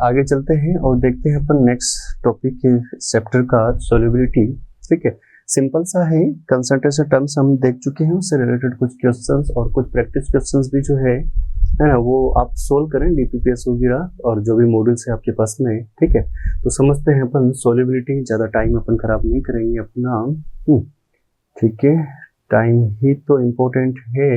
आगे चलते हैं और देखते हैं अपन नेक्स्ट टॉपिक के चैप्टर का सॉल्युबिलिटी। ठीक है, सिंपल सा है, कंसंट्रेशन टर्म्स हम देख चुके हैं, उससे रिलेटेड कुछ क्वेश्चंस और कुछ प्रैक्टिस क्वेश्चंस भी जो है ना, वो आप सोल्व करें डीपीपीएस वगैरह और जो भी मॉड्यूल्स है आपके पास में। ठीक है, तो समझते हैं अपन सॉल्युबिलिटी। ज़्यादा टाइम अपन खराब नहीं करेंगे अपना। ठीक है, टाइम ही तो इम्पोर्टेंट है।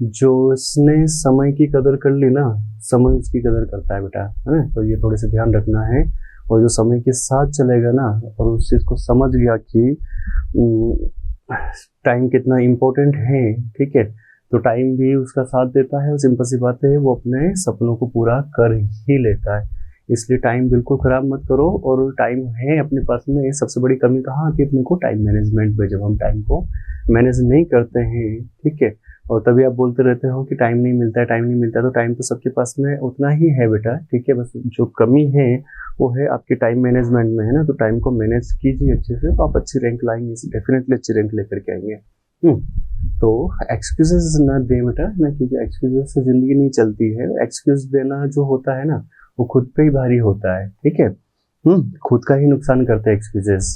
जो उसने समय की कदर कर ली ना, समय उसकी कदर करता है बेटा, है ना। तो ये थोड़े से ध्यान रखना है। और जो समय के साथ चलेगा ना और उस चीज़ को समझ गया कि टाइम कितना इम्पोर्टेंट है, ठीक है, तो टाइम भी उसका साथ देता है और सिंपल सी बात है, वो अपने सपनों को पूरा कर ही लेता है। इसलिए टाइम बिल्कुल ख़राब मत करो। और टाइम है अपने पास में, सबसे बड़ी कमी कहाँ आती है अपने को? टाइम मैनेजमेंट में। जब हम टाइम को मैनेज नहीं करते हैं, ठीक है, और तभी आप बोलते रहते हो कि टाइम नहीं मिलता है, टाइम नहीं मिलता है, तो टाइम तो सबके पास में उतना ही है बेटा। ठीक है, बस जो कमी है वो है आपके टाइम मैनेजमेंट में, है ना। तो टाइम को मैनेज कीजिए अच्छे से, तो आप अच्छी रैंक लाएंगे, डेफिनेटली अच्छी रैंक लेकर के आएंगे। तो एक्सक्यूजेस ना दें बेटा ना, क्योंकि एक्सक्यूजेस से ज़िंदगी नहीं चलती है। एक्सक्यूज देना जो होता है ना, वो खुद पे ही भारी होता है। ठीक है, खुद का ही नुकसान करते हैं एक्सक्यूजेस।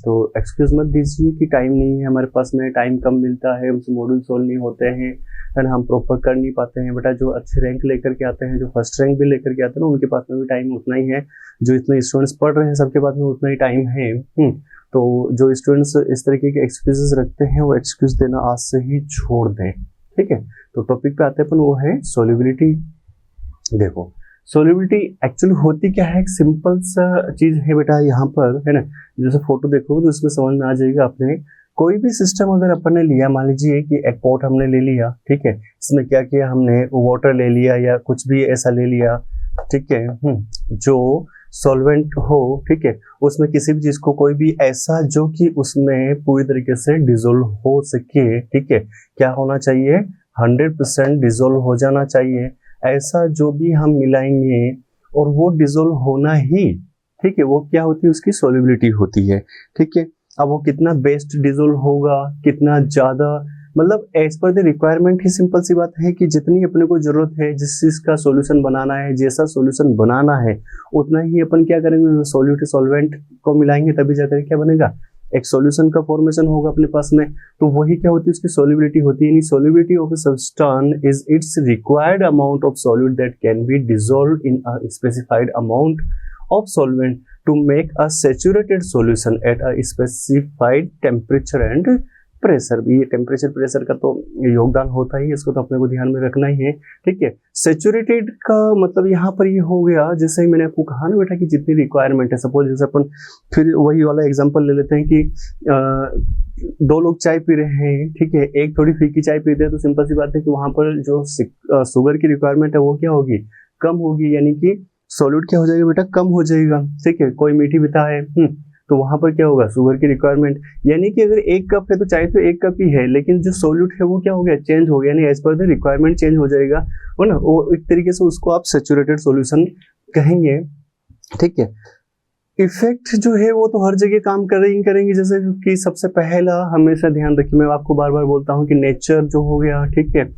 तो एक्सक्यूज मत दीजिए कि टाइम नहीं है हमारे पास में, टाइम कम मिलता है, हमसे मॉड्यूल सोल्व नहीं होते हैं, एंड हम प्रॉपर कर नहीं पाते हैं। बेटा जो अच्छे रैंक लेकर के आते हैं, जो फर्स्ट रैंक भी लेकर के आते हैं ना, उनके पास में भी टाइम उतना ही है। जो इतने स्टूडेंट्स पढ़ रहे हैं सबके पास में उतना ही टाइम है। तो जो स्टूडेंट्स इस तरीके के एक्सक्यूजेस रखते हैं, वो एक्सक्यूज देना आज से ही छोड़ दें। ठीक है, तो टॉपिक पे आते हैं अपन, वो है सॉल्युबिलिटी। देखो सॉल्युबिलिटी एक्चुअली होती क्या है, एक सिंपल सा चीज है बेटा यहाँ पर, है ना। जैसे फोटो देखोगे तो उसमें समझ में आ जाएगा। आपने कोई भी सिस्टम अगर अपन ने लिया, मान लीजिए कि एक पॉट हमने ले लिया, ठीक है, इसमें क्या किया हमने, वाटर ले लिया या कुछ भी ऐसा ले लिया, ठीक है, जो सॉल्वेंट हो, ठीक है, उसमें किसी भी चीज को कोई भी ऐसा जो कि उसमें पूरी तरीके से डिजोल्व हो सके, ठीक है, क्या होना चाहिए, 100% डिजोल्व हो जाना चाहिए। ऐसा जो भी हम मिलाएंगे और वो डिजोल्व होना ही, ठीक है, वो क्या होती है, उसकी सॉल्युबिलिटी होती है। ठीक है, अब वो कितना बेस्ट डिजोल्व होगा, कितना ज़्यादा, मतलब एज पर द रिक्वायरमेंट ही, सिंपल सी बात है कि जितनी अपने को जरूरत है, जिस चीज़ का सॉल्यूशन बनाना है, जैसा सॉल्यूशन बनाना है, उतना ही अपन क्या करेंगे, सॉल्वेंट को मिलाएंगे, तभी जाकर क्या बनेगा, एक सॉल्यूशन का फॉर्मेशन होगा अपने पास में। तो वही क्या होती है, उसकी सॉल्युबिलिटी होती है। यानी solubility of a substance is its required amount of solute that can be dissolved in a specified amount of solvent to make a saturated solution at a specified temperature and pressure. ये temperature pressure का तो योगदान होता ही है, इसको तो अपने को ध्यान में रखना ही है। ठीक है, सैचुरेटेड का मतलब यहाँ पर ये हो गया, जैसे ही मैंने आपको कहा ना बेटा कि जितनी रिक्वायरमेंट है। सपोज जैसे अपन फिर वही वाला एग्जांपल ले लेते हैं कि दो लोग चाय पी रहे हैं, ठीक है, एक थोड़ी फीकी चाय पीते हैं, तो सिंपल सी बात है कि वहाँ पर जो शुगर की रिक्वायरमेंट है वो क्या होगी, कम होगी, यानी कि सॉल्यूट क्या हो जाएगा बेटा, कम हो जाएगा। ठीक है, कोई मीठी पीता है तो वहां पर क्या होगा, शुगर की रिक्वायरमेंट, यानी कि अगर एक कप है तो चाय तो एक कप ही है, लेकिन जो सॉल्यूट है वो क्या हो गया, चेंज हो गया, यानी as per the requirement change हो जाएगा, है ना। वो एक तरीके से उसको आप सैचुरेटेड सॉल्यूशन कहेंगे। ठीक है, इफेक्ट जो है वो तो हर जगह काम करेंगे। जैसे कि सबसे पहला हमेशा ध्यान रखिए, मैं आपको बार बार बोलता हूँ कि नेचर जो हो गया, ठीक है,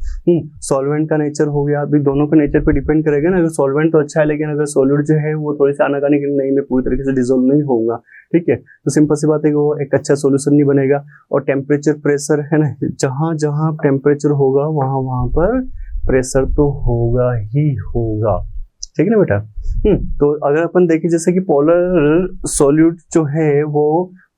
सॉल्वेंट का नेचर हो गया। अभी दोनों का नेचर पे डिपेंड करेगा ना। अगर सॉल्वेंट तो अच्छा है, लेकिन अगर सॉल्यूट जो है वो थोड़ी सी आनाकानी की नहीं, मैं पूरी तरीके से डिजोल्व नहीं होऊंगा, ठीक है, तो सिंपल सी बात है कि वो एक अच्छा सॉल्यूशन नहीं बनेगा। और टेम्परेचर प्रेशर है ना, जहाँ जहाँ टेम्परेचर होगा वहाँ वहाँ पर प्रेशर तो होगा ही होगा। ठीक है ना बेटा। तो अगर अपन देखें जैसे कि पोलर सॉल्यूट जो है वो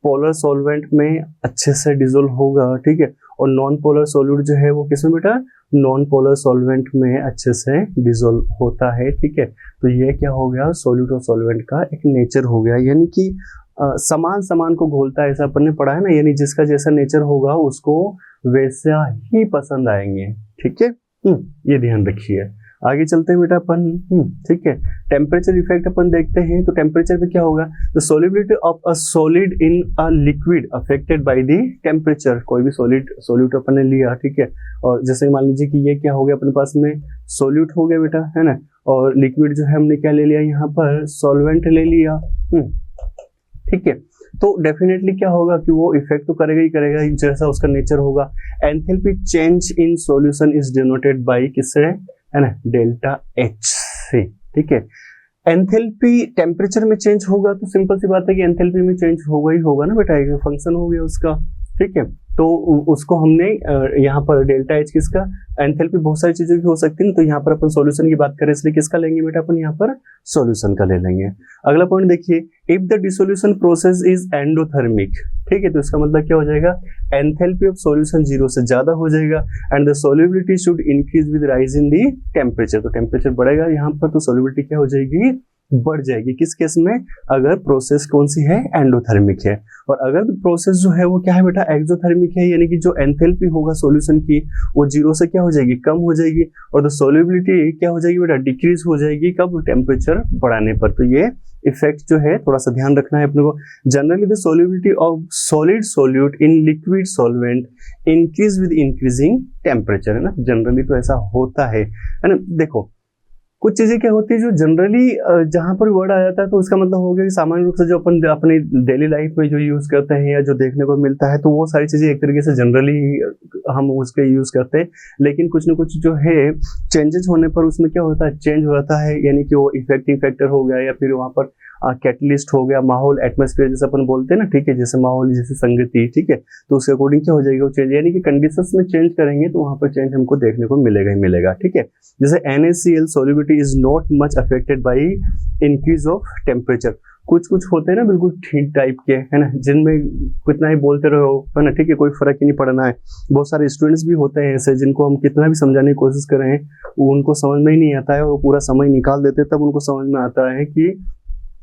पोलर सॉल्वेंट में अच्छे से डिजोल्व होगा, ठीक है, और नॉन पोलर सॉल्यूट जो है वो किसमें बेटा, नॉन पोलर सॉल्वेंट में अच्छे से डिजोल्व होता है। ठीक है, तो ये क्या हो गया, सॉल्यूट और सॉल्वेंट का एक नेचर हो गया, यानी कि समान को घोलता है, ऐसा अपन ने पढ़ा है ना, यानी जिसका जैसा नेचर होगा उसको वैसा ही पसंद आएंगे। ठीक है, ये ध्यान रखिए। आगे चलते हैं बेटा अपन। ठीक है, टेम्परेचर इफेक्ट अपन देखते हैं। तो टेम्परेचर पे क्या होगा, the solubility of a solid in a liquid affected by the temperature. कोई भी सॉल्यूट अपन ने लिया, ठीक है, और जैसे मान लीजिए कि ये क्या हो गया अपने पास में, सॉल्यूट हो गया बेटा, है ना, और लिक्विड जो है हमने क्या ले लिया यहाँ पर, सॉल्वेंट ले लिया। ठीक है, तो डेफिनेटली क्या होगा कि वो इफेक्ट तो करेगा ही करेगा, जैसा उसका नेचर होगा। Enthalpy change in solution is denoted by किससे, है ना, डेल्टा एच से। ठीक है, एंथैल्पी टेम्परेचर में चेंज होगा तो सिंपल सी बात है कि एंथैल्पी में चेंज होगा ही होगा ना बेटा, एक फंक्शन हो गया उसका, ठीक है। तो उसको हमने यहाँ पर डेल्टा एच किसका, एंथैल्पी बहुत सारी चीजों की हो सकती है, तो यहाँ पर अपन सॉल्यूशन की बात करें इसलिए किसका लेंगे बेटा, अपन यहाँ पर सॉल्यूशन का ले लेंगे। अगला पॉइंट देखिए, if the dissolution process is endothermic, ठीक है, तो इसका मतलब क्या हो जाएगा, एंथैल्पी ऑफ सॉल्यूशन 0 से ज्यादा हो जाएगा and the solubility should increase with rise in the temperature, तो टेम्परेचर बढ़ेगा यहाँ पर तो सॉल्युबिलिटी क्या हो जाएगी, बढ़ जाएगी। किस केस में, अगर प्रोसेस कौन सी है, एंडोथर्मिक है। और अगर प्रोसेस जो है वो क्या है बेटा, एक्सोथर्मिक है, यानी कि जो एंथैल्पी होगा सॉल्यूशन की वो 0 से क्या हो जाएगी, कम हो जाएगी, और द सॉल्युबिलिटी क्या हो जाएगी बेटा, डिक्रीज हो जाएगी, कब, टेम्परेचर बढ़ाने पर। तो ये इफेक्ट जो है थोड़ा सा ध्यान रखना है अपने को। Generally the solubility of solid solute in liquid solvent increase with increasing temperature, है ना, जनरली तो ऐसा होता है ना। देखो कुछ चीजें क्या होती है जो जनरली जहां पर वर्ड आ जाता है तो उसका मतलब हो गया कि सामान्य रूप से जो अपन अपनी डेली लाइफ में जो यूज करते हैं या जो देखने को मिलता है तो वो सारी चीजें एक तरीके से जनरली हम उसके यूज करते हैं, लेकिन कुछ न कुछ जो है चेंजेस होने पर उसमें क्या होता है, चेंज होता है, यानी कि वो इफेक्टिंग फैक्टर हो गया या फिर वहां पर कैटलिस्ट हो गया, माहौल, एटमॉस्फेयर जैसे अपन बोलते हैं ना, ठीक है, जैसे माहौल जैसे संगति, ठीक है, तो उसके अकॉर्डिंग क्या हो जाएगा वो चेंज, यानी कि कंडीशंस में चेंज करेंगे तो वहां पर चेंज हमको देखने को मिलेगा ही मिलेगा, ठीक है। जैसे NaCl solubility is not much affected by increase of temperature, कुछ होते हैं ना बिल्कुल ठीक टाइप के, है ना, जिनमें कितना ही बोलते रहो, है ना, ठीक है, कोई फर्क ही नहीं पड़ना है। बहुत सारे स्टूडेंट्स भी होते हैं ऐसे जिनको हम कितना भी समझाने की कोशिश कर रहे हैं वो उनको समझ में ही नहीं आता है, और वो पूरा समय निकाल देते हैं, तब उनको समझ में आता है कि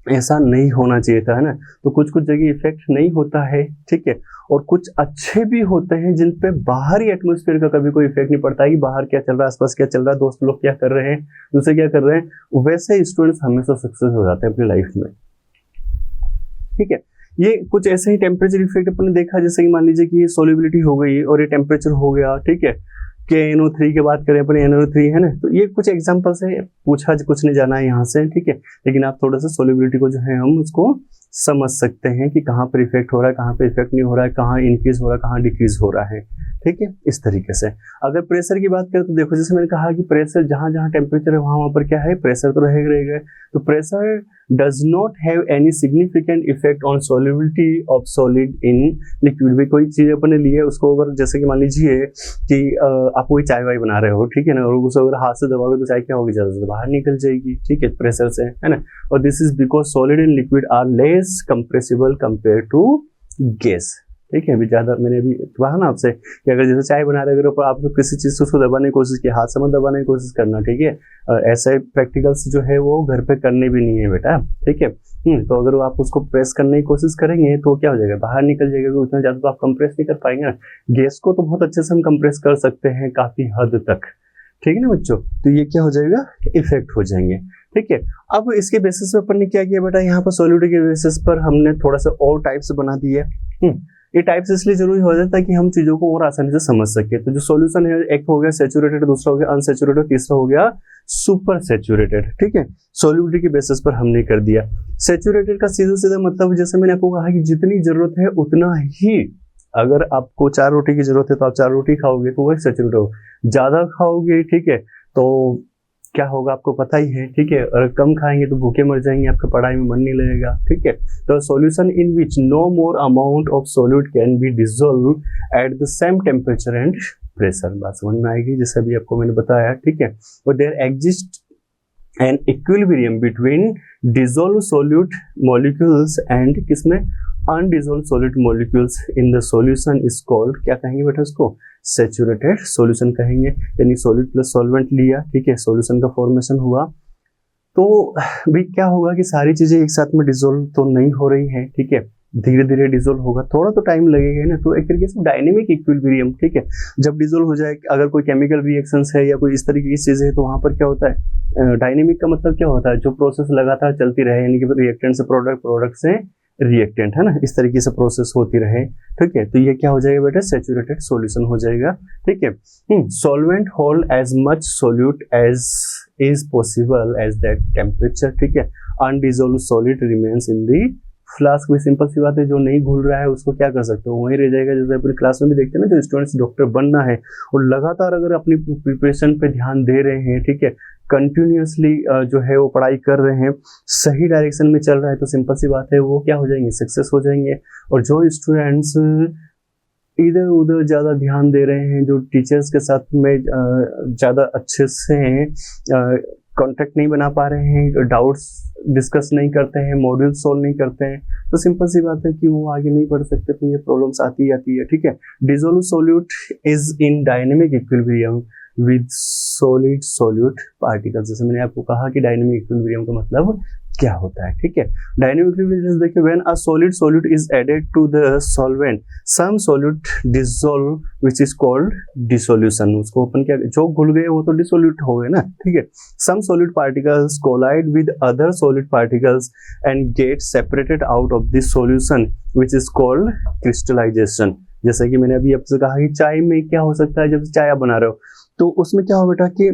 ऐसा नहीं होना चाहिए था, है ना। तो कुछ जगह इफेक्ट नहीं होता है, ठीक है, और कुछ अच्छे भी होते हैं जिन पे बाहरी एटमॉस्फेयर का कभी कोई इफेक्ट नहीं पड़ता है कि बाहर क्या चल रहा है, आसपास क्या चल रहा है, दोस्त लोग क्या कर रहे हैं, दूसरे क्या कर रहे हैं, वैसे स्टूडेंट्स हमेशा सक्सेस हो जाते हैं अपनी लाइफ में, ठीक है। ये कुछ ऐसे ही टेम्परेचर इफेक्ट अपन ने देखा, जैसे कि मान लीजिए कि ये सॉल्युबिलिटी हो गई और ये टेम्परेचर हो गया, ठीक है, KNO3 की बात करें अपने NO3, है ना, तो ये कुछ एग्जांपल्स है, पूछा कुछ नहीं जाना है यहाँ से, ठीक है, लेकिन आप थोड़ा सा सॉल्युबिलिटी को जो है हम उसको समझ सकते हैं कि कहाँ पर इफेक्ट हो रहा है, कहाँ पे इफेक्ट नहीं हो रहा है, कहाँ इंक्रीज हो रहा है, कहाँ डिक्रीज हो रहा है, ठीक है, इस तरीके से। अगर प्रेशर की बात करें तो देखो, जैसे मैंने कहा कि प्रेशर जहां जहां टेम्परेचर है वहां पर क्या है, प्रेशर तो रहेगा, तो pressure does not have any significant effect on solubility of solid in liquid. भी कोई चीज अपन ने ली है उसको, अगर जैसे कि मान लीजिए कि आप कोई चाय वाय बना रहे हो, ठीक है ना, और उसको अगर हाथ से दबाओगे तो चाय क्या होगी, ज्यादा से बाहर निकल जाएगी, ठीक है, प्रेशर से, है ना। और this is because solid and liquid are less compressible compare to gas, ठीक है। अभी ज्यादा मैंने अभी कहा ना आपसे कि अगर जैसे चाय बना रहे हो आप तो किसी चीज से उसको दबाने की कोशिश की, हाथ से मत दबाने की कोशिश करना, ठीक है। ऐसे प्रैक्टिकल्स जो है वो घर पे करने भी नहीं है बेटा, ठीक है। तो अगर आप उसको प्रेस करने की कोशिश करेंगे तो क्या हो जाएगा, बाहर निकल जाएगा, उतना ज्यादा तो आप कंप्रेस नहीं कर पाएंगे ना। गैस को तो बहुत अच्छे से हम कंप्रेस कर सकते हैं काफी हद तक, ठीक है ना बच्चों, तो ये क्या हो जाएगा, इफेक्ट हो जाएंगे, ठीक है। अब इसके बेसिस पे अपन ने क्या किया बेटा, यहाँ पर सॉल्युबिलिटी के बेसिस पर हमने थोड़ा सा और टाइप्स बना दिए। ये टाइप्स इसलिए जरूरी हो जाता है कि हम चीजों को और आसानी से समझ सके। तो जो सॉल्यूशन है, एक हो गया सैचुरेटेड, दूसरा हो गया अनसैचुरेटेड, तीसरा हो गया सुपर सैचुरेटेड, ठीक है। सॉल्युबिलिटी के बेसिस पर हमने कर दिया। सैचुरेटेड का सीधा सीधा मतलब जैसे मैंने आपको कहा कि जितनी जरूरत है उतना ही, अगर आपको 4 रोटी की जरूरत है तो आप 4 रोटी खाओगे तो वो सैचुरेटेड हो, ज्यादा खाओगे, ठीक है, तो क्या होगा आपको पता ही है, ठीक है, और कम खाएंगे तो भूखे मर जाएंगे, आपका पढ़ाई में मन नहीं लगेगा, ठीक है। तो solution in which no more amount of solute can be dissolve at the same temperature and pressure, बात समझ में आएगी, जैसे अभी आपको मैंने बताया, ठीक है। और there exist an equilibrium between dissolve solute molecules and किसमें, undissolve solute molecules in the solution is called, क्या कहेंगे बेटा उसको, सैचुरेटेड सॉल्यूशन कहेंगे। यानी सॉल्यूट प्लस सॉल्वेंट लिया, ठीक है, सॉल्यूशन का फॉर्मेशन हुआ, तो भी क्या होगा कि सारी चीजें एक साथ में डिसॉल्व तो नहीं हो रही है, ठीक है, धीरे धीरे डिसॉल्व होगा, थोड़ा तो टाइम लगेगा ना। तो एक तरीके से डायनेमिक इक्विलिब्रियम, ठीक है, जब डिसॉल्व हो जाए, अगर कोई केमिकल रिएक्शंस है या कोई इस तरीके की चीजें है तो वहां पर क्या होता है, डायनेमिक का मतलब क्या होता है, जो प्रोसेस लगातार चलती रहे, यानी कि रिएक्टेंट से प्रोडक्ट, प्रोडक्ट से रिएक्टेंट, है ना, इस तरीके से प्रोसेस होती रहे, ठीक है। तो ये क्या हो जाएगा बेटा, सैचुरेटेड सॉल्यूशन हो जाएगा, ठीक है। Solvent hold as much solute as is possible as that temperature, ठीक है। Undissolved solid remains in the flask भी सिंपल सी बात है, जो नहीं घुल रहा है उसको क्या कर सकते हो, वहीं रह जाएगा। जैसे अपनी क्लास में भी देखते हैं ना, जो स्टूडेंट्स डॉक्टर बनना है और लगातार अगर अपनी प्रिपरेशन पे ध्यान दे रहे हैं, ठीक है, कंटिन्यूसली जो है वो पढ़ाई कर रहे हैं, सही डायरेक्शन में चल रहा है, तो सिंपल सी बात है वो क्या हो जाएंगे, सक्सेस हो जाएंगे। और जो स्टूडेंट्स इधर उधर ज़्यादा ध्यान दे रहे हैं, जो टीचर्स के साथ में ज़्यादा अच्छे से कांटेक्ट नहीं बना पा रहे हैं, डाउट्स डिस्कस नहीं करते हैं, मॉड्यूल सॉल्व नहीं करते हैं, तो सिंपल सी बात है कि वो आगे नहीं बढ़ सकते, तो ये प्रॉब्लम्स आती है, ठीक है। Dissolve solute is in dynamic equilibrium with solid solute particles. जैसे मैंने आपको कहा कि डायनेमिक इक्विलिब्रियम का मतलब क्या होता है, ठीक है। डायनेमिक इक्विलिब्रियम देखिए, when a solid solute is added to the solvent some solute dissolve which is called dissolution. उसको अपन क्या, जो घुल गए वो तो डिसोल्यूट हो गए ना, ठीक है। Some solid particles collide with other solid particles and get separated out of this solution which is called crystallization. जैसे कि मैंने अभी आपसे कहा कि चाय में क्या हो सकता है, जब चाय आप बना रहे हो तो उसमें क्या हो बेटा कि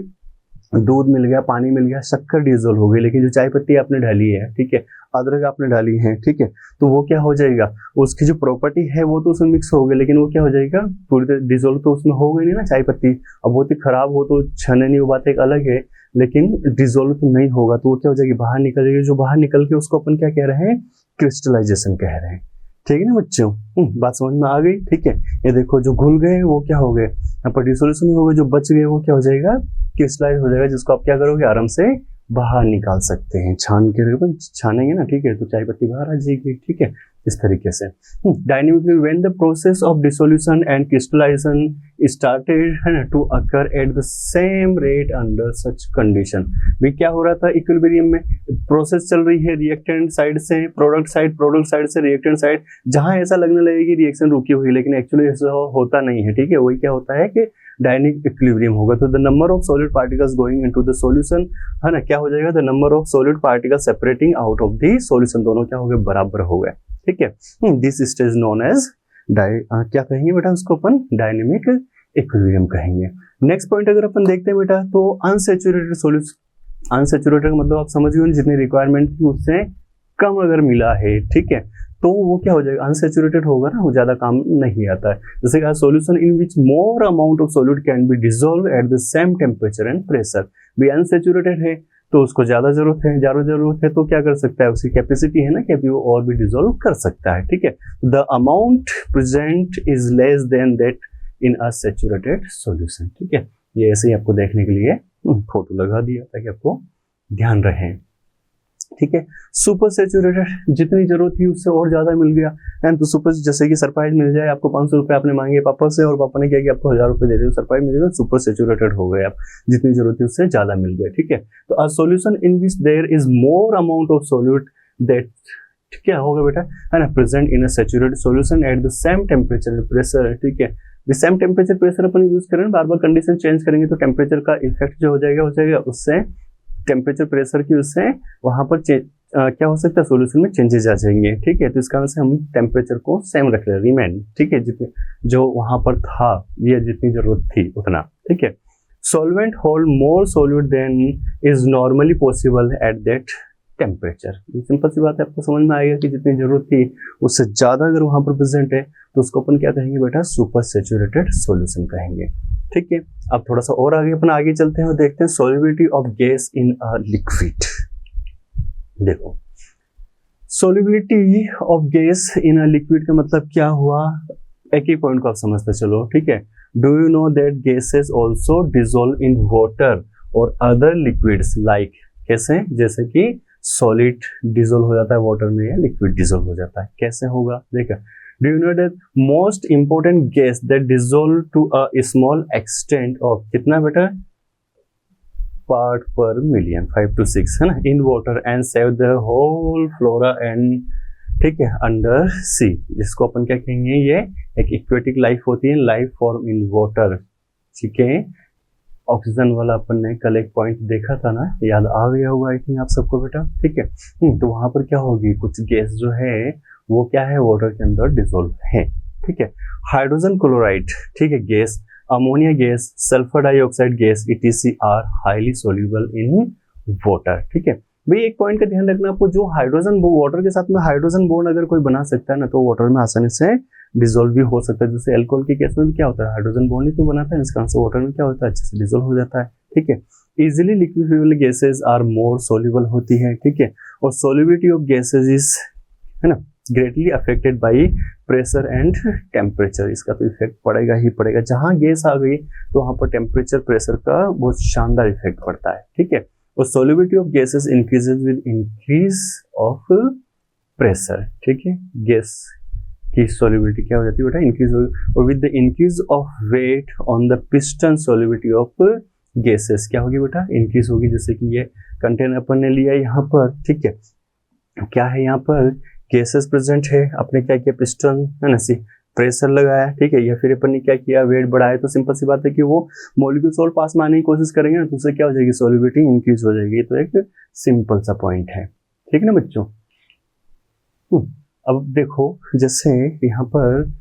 दूध मिल गया, पानी मिल गया, शक्कर डिसॉल्व हो गई, लेकिन जो चाय पत्ती आपने डाली है, ठीक है, अदरक आपने डाली है, ठीक है, तो वो क्या हो जाएगा, उसकी जो प्रॉपर्टी है वो तो उसमें मिक्स हो गई, लेकिन वो क्या हो जाएगा, पूरी तरह डिसॉल्व तो उसमें हो गई नहीं ना चाय पत्ती। अब वो तो खराब हो तो छने नहीं, वो बात एक अलग है, लेकिन डिसॉल्व तो नहीं होगा, तो वो क्या हो जाएगी, बाहर निकल जाएगी। जो बाहर निकल के उसको अपन क्या कह रहे हैं, क्रिस्टलाइजेशन कह रहे हैं, ठीक है ना बच्चों। बात समझ में आ गई, ठीक है। ये देखो जो घुल गए वो क्या हो गए, यहाँ पर डिसोल्यूशन हो गए, जो बच गए वो क्या हो जाएगा, क्रिस्टलाइज हो जाएगा, जिसको आप क्या करोगे, आराम से बाहर निकाल सकते हैं, छान के छानेंगे ना, ठीक है, तो चाय पत्ती बाहर आ जाएगी, ठीक है, इस तरीके से। Dynamically when the process of dissolution and crystallization started है ना to occur at the same rate under such condition. भी क्या हो रहा था, इक्विलिब्रियम में प्रोसेस चल रही है, रिएक्टेंट साइड से प्रोडक्ट साइड से रिएक्टेंट साइड, जहां ऐसा लगने लगेगी रिएक्शन रुकी हुई, लेकिन एक्चुअली ऐसा होता नहीं है, ठीक है। वही क्या होता है कि डायनेमिक इक्विलिब्रियम होगा, तो the number of solid particles going into the solution है ना, क्या हो जाएगा, the number of solid particles separating out of the solution, दोनों क्या हो गए, बराबर हो गए, ठीक है। दिस स्टेज नोन एज क्या कहेंगे बेटा, उसको अपन डायनेमिक इक्विलिब्रियम कहेंगे। नेक्स्ट पॉइंट अगर अपन देखते हैं बेटा, तो अनसैचुरेटेड सॉल्यूशन। अनसैचुरेटेड मतलब आप समझ गए, जितनी रिक्वायरमेंट थी उससे कम अगर मिला है, ठीक है, तो वो क्या हो जाएगा, अनसैचुरेटेड होगा ना, वो ज्यादा काम नहीं आता है। जैसे कि solution in which more amount of solute can be dissolve at the same temperature and pressure. भी अनसैचुरेटेड है तो उसको ज्यादा जरूरत है, तो क्या कर सकता है, उसकी कैपेसिटी है ना कि वो और भी डिसॉल्व कर सकता है, ठीक है। The amount present is less than that in a saturated solution, ठीक है। ये ऐसे ही आपको देखने के लिए फोटो लगा दिया ताकि आपको ध्यान रहे, ठीक है। सुपर सैचुरेटेड, जितनी जरूरत थी उससे और ज्यादा मिल गया, एंड तो सुपर, जैसे कि सरप्राइज मिल जाए आपको, 500 रुपए आपने मांगे पापा से और पापा ने क्या किया, आपको 1000 रुपए दे दिए, सरप्राइज मिल गया, सुपर सैचुरेटेड हो गए आप, जितनी जरूरत थी उससे ज्यादा मिल गया, ठीक है। तो a solution in which there is more amount of solute that क्या होगा बेटा, है ना, present in a saturated solution at the same temperature and pressure, ठीक है। सेम टेम्परेचर प्रेशर अपन यूज करें, बार बार कंडीशन चेंज करेंगे तो टेम्परेचर का इफेक्ट जो हो जाएगा उससे टेम्परेचर प्रेशर की उससे वहां पर क्या हो सकता है, सॉल्यूशन में चेंजेस आ जाएंगे, ठीक है। तो इस कारण से हम टेम्परेचर को सेम रख रहे हैं, रिमेन, ठीक है, जितने जो वहां पर था या जितनी जरूरत थी उतना, ठीक है। Solvent hold more solute than is normally possible at that temperature. Simple सी बात है, आपको समझ में आएगा कि जितनी जरूरत थी उससे ज्यादा अगर वहां पर प्रेजेंट है तो उसको अपन क्या कहेंगे बेटा, सुपर सैचुरेटेड सॉल्यूशन कहेंगे, ठीक है। अब थोड़ा सा और आगे अपन आगे चलते हैं और देखते हैं solubility of gas in a liquid. देखो, solubility of gas in a liquid का मतलब क्या हुआ, एक ही पॉइंट को आप समझते चलो, ठीक है। Do you know that gases also dissolve in water और अदर लिक्विड्स लाइक, कैसे, जैसे कि सॉलिड डिसॉल्व हो जाता है वाटर में या लिक्विड डिसॉल्व हो जाता है, कैसे होगा देखा। Do you know that most important gas that dissolve to a small extent of कितना बेटा, पार्ट पर मिलियन, 5 to 6 है ना, in water and save the whole flora and, ठीक है, अंडर सी, जिसको अपन क्या कहेंगे, ये एक एक्वेटिक लाइफ होती है, लाइफ फॉर्म इन वाटर, ठीक है। ऑक्सीजन वाला अपन ने कल एक पॉइंट देखा था ना, याद आ गया होगा आई थिंक आप सबको बेटा, ठीक है। तो वहां पर क्या होगी, कुछ गैस जो है वो क्या है, वाटर के अंदर डिसॉल्व है, ठीक है। हाइड्रोजन क्लोराइड, ठीक है, gas, ammonia gas, sulphur dioxide gas, etc are highly soluble in water, ठीक है। भाई एक पॉइंट का ध्यान रखना आपको, जो हाइड्रोजन वाटर के साथ में हाइड्रोजन बॉन्ड अगर कोई बना सकता है ना, तो वाटर में आसानी से डिजोल्व भी हो सकता है। जैसे अल्कोहल के केस में भी क्या होता है, हाइड्रोजन बॉन्ड ही तो बनाता है, इसका आंसर वाटर में क्या होता है, अच्छे से डिजोल्व हो जाता है। ठीक है, easily liquefiable gases are more soluble होती है। ठीक है, और सोल्यूबिलिटी ऑफ गैसेज इज, है ना, greatly affected by pressure and temperature. इसका तो इफेक्ट पड़ेगा ही पड़ेगा, जहां गैस आ गई तो वहां पर टेम्परेचर प्रेशर का बहुत शानदार इफेक्ट पड़ता है। ठीक है, और solubility of gases increases with increase of pressure. ठीक है, गैस की सोल्यूबिलिटी क्या हो जाती है बेटा, इंक्रीज हो, और with the increase of weight on the piston solubility of gases क्या होगी बेटा, इंक्रीज होगी। जैसे कि ये कंटेनर अपन ने लिया यहाँ पर, ठीक है, क्या है यहाँ पर गैसेस प्रेजेंट है, आपने क्या किया, पिस्टन है ना, सी प्रेशर लगाया, ठीक है, या फिर अपन ने क्या किया, वेट बढ़ाया, तो सिंपल सी बात है कि वो मॉलिक्यूल सोल पास में आने की कोशिश करेंगे ना, तो उससे क्या हो जाएगी, सोल्यूबिलिटी इंक्रीज हो जाएगी। तो एक सिंपल सा पॉइंट है, ठीक है ना बच्चों। अब देखो, जैसे यहाँ पर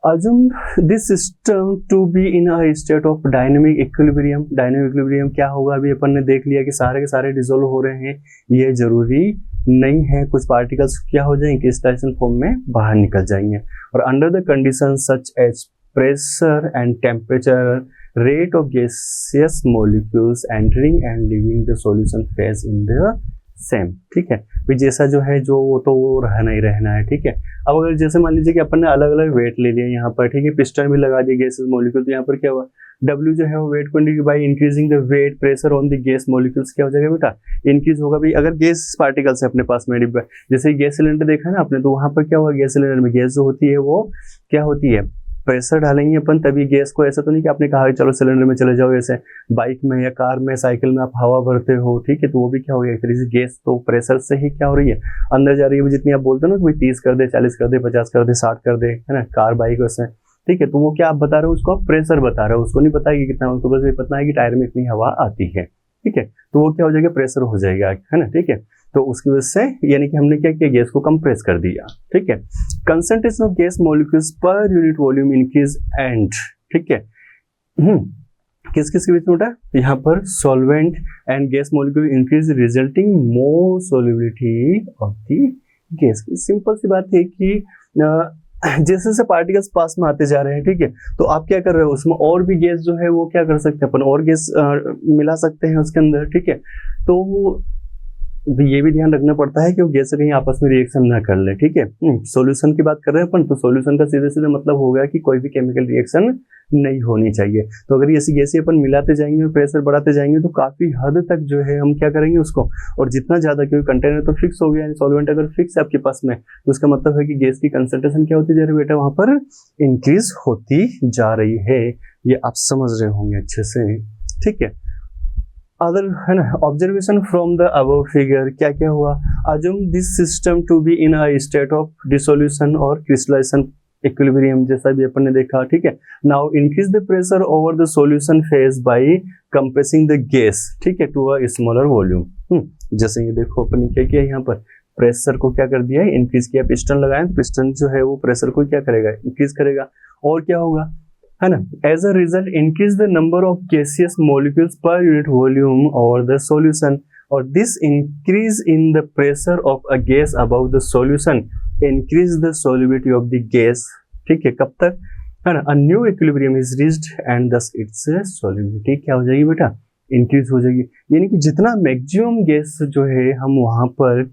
assume this system to be in a state of dynamic equilibrium। Dynamic equilibrium क्या होगा, अभी अपन ने देख लिया कि सारे के सारे डिसोल्व हो रहे हैं, ये जरूरी नहीं है, कुछ पार्टिकल्स क्या हो जाएंगे, क्रिस्टलाइजेशन फॉर्म में बाहर निकल जाएंगे। और under the condition such as pressure and temperature, rate of gaseous molecules entering and leaving the solution phase in the same. ठीक है, भाई जैसा जो है जो वो तो वो रहना ही रहना है। ठीक है, अब अगर जैसे मान लीजिए कि अपन ने अलग अलग वेट ले लिया यहाँ पर, ठीक है, पिस्टन भी लगा दिया गैसेस मॉलिक्यूल, तो यहाँ पर क्या हुआ, W जो है वो wait quantity by increasing the weight pressure on the gas molecules क्या हो जाएगा बेटा, इंक्रीज होगा। भाई अगर गैस पार्टिकल्स है अपने पास में डिब्बा, जैसे गैस सिलेंडर देखा ना आपने, तो वहां पर क्या हुआ, गैस सिलेंडर में गैस जो होती है वो क्या होती है, प्रेशर डालेंगे अपन तभी गैस को, ऐसा तो नहीं कि आपने कहा चलो सिलेंडर में चले जाओ, ऐसे बाइक में या कार में साइकिल में आप हवा भरते हो, ठीक है, तो वो भी क्या हो गया, एक तरीके से गैस तो प्रेशर से ही क्या हो रही है, अंदर जा रही है। जितनी आप बोलते हो ना कि 30 कर दे, 40 कर दे, 50 कर दे, 60 कर दे, है ना, कार बाइक वैसे, ठीक है, तो वो क्या आप बता रहे हो, उसको आप प्रेशर बता रहे हो, उसको नहीं पता कि कितना, उसको बस ये पता है कि टायर में इतनी हवा आती है। ठीक है, तो वो क्या हो जाएगा, प्रेशर हो जाएगा, है ना। ठीक है, तो उसकी वजह से यानी कि हमने क्या किया, गैस को कंप्रेस कर दिया। ठीक है, concentration of gas molecules per unit volume increase and, ठीक है, किस किस के बीच में उठा, यहाँ पर solvent and gas molecule increase resulting more solubility of the gas. Simple सी बात है कि जैसे जैसे पार्टिकल्स पास में आते जा रहे हैं, ठीक है, तो आप क्या कर रहे हो, उसमें और भी गैस जो है वो क्या कर सकते हैं अपन, और गैस मिला सकते हैं उसके अंदर। ठीक है, तो ये भी ध्यान रखना पड़ता है कि वो गैस कहीं आपस में रिएक्शन ना कर ले। ठीक है, सॉल्यूशन की बात कर रहे हैं अपन, तो सॉल्यूशन का सीधे सीधे मतलब हो गया कि कोई भी केमिकल रिएक्शन नहीं होनी चाहिए। तो अगर ऐसी गैसें अपन मिलाते जाएंगे और प्रेशर बढ़ाते जाएंगे तो काफी हद तक जो है हम क्या करेंगे उसको, और जितना ज्यादा, क्योंकि कंटेनर तो फिक्स हो गया, सॉल्वेंट अगर फिक्स है आपके पास में, तो उसका मतलब है कि गैस की कंसंट्रेशन क्या होती जा रही है बेटा, वहां पर इंक्रीज होती जा रही है। ये आप समझ रहे होंगे अच्छे से। ठीक है, अदर है ना, observation from the above figure, क्या क्या हुआ, assume this system to be in a state of dissolution और क्रिस्टलाइजेशन इक्विलिब्रियम, जैसा भी अपन ने देखा। ठीक है, now increase the pressure over the solution phase by compressing the gas, ठीक है, टू अ स्मॉलर वॉल्यूम। जैसे ये देखो अपन ने क्या किया, यहाँ पर प्रेशर को क्या कर दिया, इंक्रीज किया, पिस्टन लगाया, तो पिस्टन जो है वो प्रेशर को क्या करेगा, इंक्रीज करेगा। और क्या होगा, है ना, as a result increase the number of gaseous molecules per unit volume और द सॉल्यूशन, और this increase in the pressure of a gas about the solution increase the solubility of the gas. ठीक है, कब तक, है ना, a new equilibrium is reached and thus its solubility क्या हो जाएगी बेटा, इंक्रीज हो जाएगी। यानी कि जितना मैक्सिमम गैस जो है हम वहां पर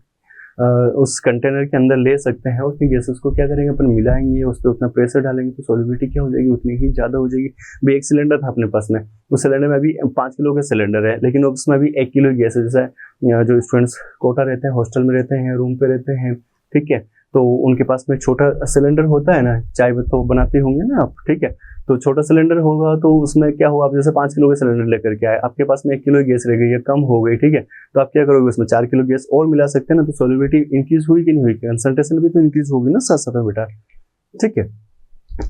उस कंटेनर के अंदर ले सकते हैं, उतनी गैसेस को क्या करेंगे अपन, मिलाएंगे, उस पर उतना प्रेशर डालेंगे, तो सॉल्युबिलिटी क्या हो जाएगी, उतनी ही ज्यादा हो जाएगी। भाई एक सिलेंडर था अपने पास में, उस सिलेंडर में अभी 5 किलो का सिलेंडर है, लेकिन उसमें अभी 1 किलो गैस है। जैसे जो स्टूडेंट्स कोटा रहते हैं, हॉस्टल में रहते हैं, रूम पे रहते हैं, ठीक है, तो उनके पास में छोटा सिलेंडर होता है ना, चाय तो बनाते होंगे ना आप, ठीक है, तो छोटा सिलेंडर होगा, तो उसमें क्या हुआ, आप जैसे 5 किलो का सिलेंडर लेकर के आए, आपके पास में 1 किलो गैस रह गई या कम हो गई, ठीक है, तो आप क्या करोगे, उसमें 4 किलो गैस और मिला सकते हैं ना, तो सॉल्युबिलिटी इंक्रीज हुई कि नहीं हुई, कंसंट्रेशन भी तो इंक्रीज होगी ना साथ साथ बेटा। ठीक है,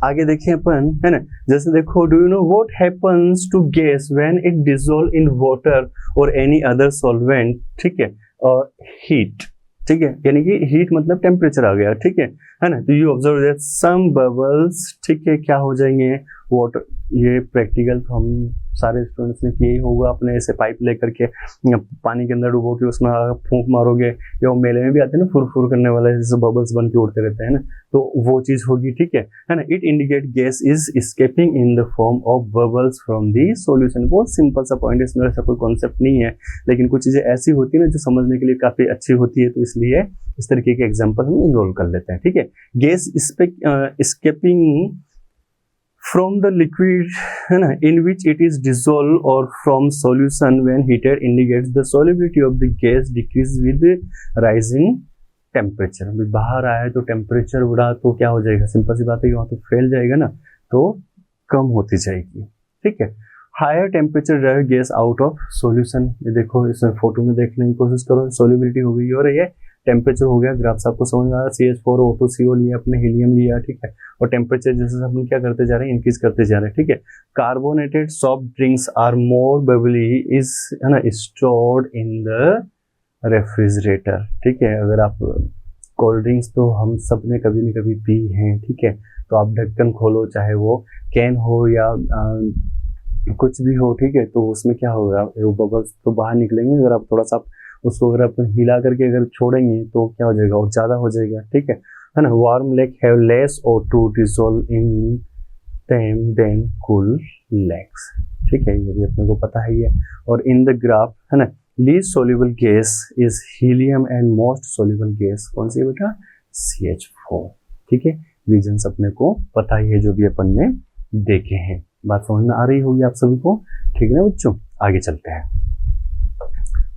आगे देखिए अपन, है ना, जैसे देखो, do you know what happens to gas when it dissolve in water और एनी अदर सॉल्वेंट, ठीक है, और हीट। ठीक है, यानी कि हीट मतलब टेम्परेचर आ गया, ठीक है ना, तो you observe that some bubbles, ठीक है, क्या हो जाएंगे, वाटर, ये प्रैक्टिकल तो हम सारे स्टूडेंट्स ने किया ही होगा, अपने ऐसे पाइप लेकर के पानी के अंदर डुबो के उसमें फूंक मारोगे, या वो मेले में भी आते हैं ना फुर फुर करने वाला, जैसे बबल्स बन के उड़ते रहते हैं ना, तो वो चीज होगी, ठीक है ना। It indicate gas is escaping in the form of bubbles from the solution. बहुत सिंपल सा पॉइंट है, इसमें ऐसा कोई कॉन्सेप्ट नहीं है, लेकिन कुछ चीजें ऐसी होती है ना जो समझने के लिए काफी अच्छी होती है, तो इसलिए इस तरीके के एग्जाम्पल हम इन्वॉल्व कर लेते हैं, ठीक है। Gas escaping from the liquid है ना in which it is dissolved or from solution when heated indicates the solubility of the gas decrease with rising temperature। अभी बाहर आया है तो टेम्परेचर बढ़ा तो क्या हो जाएगा, सिंपल सी बात है, वहाँ तो फैल जाएगा ना, तो कम होती जाएगी, ठीक है। Higher temperature drive gas out of solution. ये देखो, इसमें फोटो में देखने की कोशिश करो, सॉल्युबिलिटी हो गई और ये टेम्परेचर हो गया, ग्राफ आपको समझ आ रहा है। CH4O2CO लिया, अपने हीलियम लिया, ठीक है, और टेम्परेचर जैसे अपन क्या करते जा रहे हैं, इंक्रीज करते जा रहे हैं, ठीक है। Carbonated soft drinks are more bubbly is है ना स्टोर्ड इन द रेफ्रिजरेटर, ठीक है। अगर आप कोल्ड ड्रिंक्स तो हम सब ने कभी न कभी पी हैं, ठीक है, तो आप ढक्कन खोलो, चाहे वो कैन हो या कुछ भी हो, ठीक है, तो उसमें क्या होगा, वो बबल्स तो बाहर निकलेंगे। अगर आप थोड़ा सा उसको अगर आप हिला करके अगर छोड़ेंगे तो क्या हो जाएगा, और ज़्यादा हो जाएगा, ठीक है ना। Warm lake have less O2 dissolve in them then cool lakes, ठीक है, ये भी अपने को पता है ये। और इन द ग्राफ है ना, least soluble gas is helium and most soluble gas कौन सी है बेटा, CH4, ठीक है। रीजन्स अपने को पता ही है जो भी अपन ने देखे हैं। बात समझ में आ रही होगी आप सभी को, ठीक है ना बच्चों। आगे चलते हैं,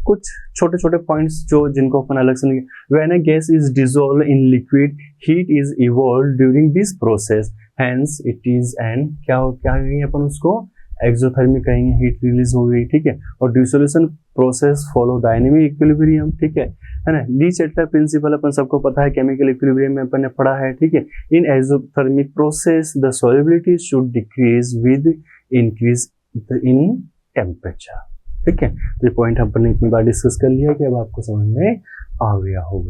कुछ छोटे छोटे पॉइंट्स जो जिनको अपन अलग से नहीं। When a gas is dissolve in liquid heat is evolve during this process, hence it is an क्या कहेंगे अपन उसको, एक्सोथर्मिक कहेंगे, हीट रिलीज हो गई, ठीक है। और dissolution process follow dynamic equilibrium, ठीक है ना। ली चैटलर प्रिंसिपल अपन सबको पता है, केमिकल इक्विलिब्रियम में अपन ने पढ़ा है, ठीक है। In exothermic process the solubility should decrease with increase in temperature, ठीक है। तो ये पॉइंट अपन ने इतनी बार डिस्कस कर लिया कि अब आपको समझ में आ गया होगा।